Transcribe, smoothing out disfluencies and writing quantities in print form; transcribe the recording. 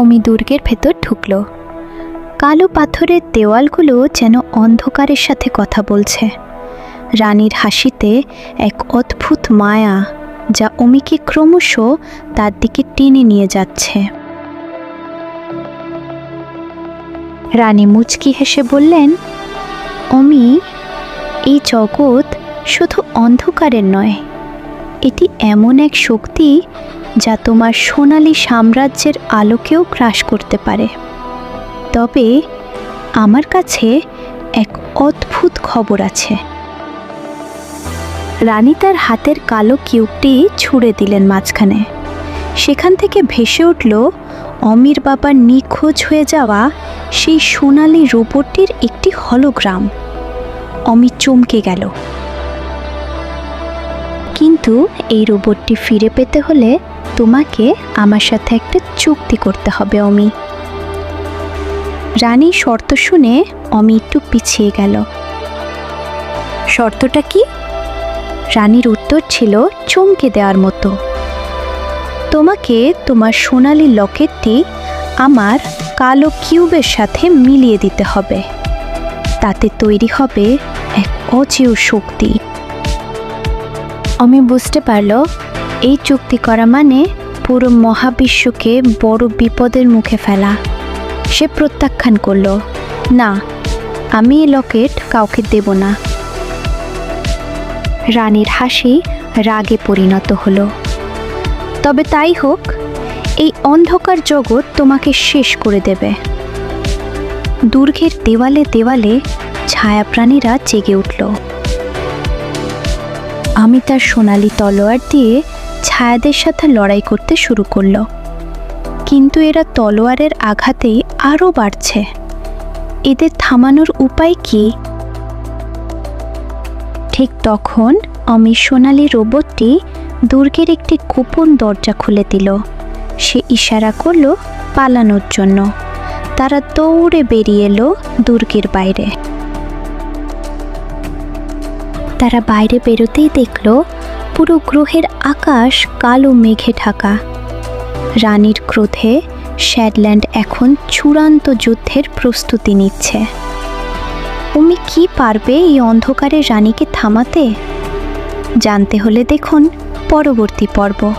অমি দুর্গের ভেতর ঢুকল। কালো পাথরের দেওয়ালগুলো যেন অন্ধকারের সাথে কথা বলছে। রানীর হাসিতে এক অদ্ভুত মায়া, যা অমিকে ক্রমশ তার দিকে টেনে নিয়ে যাচ্ছে। রানী মুচকি হেসে বললেন, অমি, এই জগৎ শুধু অন্ধকারের নয়, এটি এমন এক শক্তি যা তোমার সোনালী সাম্রাজ্যের আলোকেও গ্রাস করতে পারে। তবে আমার কাছে এক অদ্ভুত খবর আছে। রানী তার হাতের কালো কিউবটি ছুঁড়ে দিলেন মাঝখানে। সেখান থেকে ভেসে উঠল অমির বাবার নিখোঁজ হয়ে যাওয়া সেই সোনালী রোবটটির একটি হলোগ্রাম। অমি চমকে গেল। কিন্তু এই রোবটটি ফিরে পেতে হলে তোমাকে আমার সাথে একটা চুক্তি করতে হবে অমি। রানীর শর্ত শুনে অমি একটু পিছিয়ে গেল। শর্তটা কি? রানীর উত্তর ছিল চমকে দেওয়ার মতো। তোমাকে তোমার সোনালী লকেটটি আমার কালো কিউবের সাথে মিলিয়ে দিতে হবে। তাতে তৈরি হবে এক অচেয় শক্তি। অমি বুঝতে পারল এই চুক্তি করা মানে পুরো মহাবিশ্বকে বড় বিপদের মুখে ফেলা। সে প্রত্যাখ্যান করল, না, আমি এই লকেট কাউকে দেব না। রানীর হাসি রাগে পরিণত হলো। তবে তাই হোক, এই অন্ধকার জগৎ তোমাকে শেষ করে দেবে। দুর্গের দেওয়ালে দেওয়ালে ছায়াপ্রাণীরা জেগে উঠল। আমি তার সোনালি তলোয়ার দিয়ে ছায়াদের সাথে লড়াই করতে শুরু করল। কিন্তু এরা তলোয়ারের আঘাতেই আরও বাড়ছে। এদের থামানোর উপায় কি? ঠিক তখন অমি সোনালি রোবটটি দুর্গের একটি গোপন দরজা খুলে দিল। সে ইশারা করল পালানোর জন্য। তারা দৌড়ে বেরিয়ে এলো দুর্গের বাইরে। তারা বাইরে বেরোতেই দেখল পুরো গ্রহের আকাশ কালো মেঘে ঢাকা। রানীর ক্রোধে শ্যাডল্যান্ড এখন চূড়ান্ত যুদ্ধের প্রস্তুতি নিচ্ছে। অমি কি পারবে এই অন্ধকারে রানীকে থামাতে? জানতে হলে দেখুন পরবর্তী পর্ব।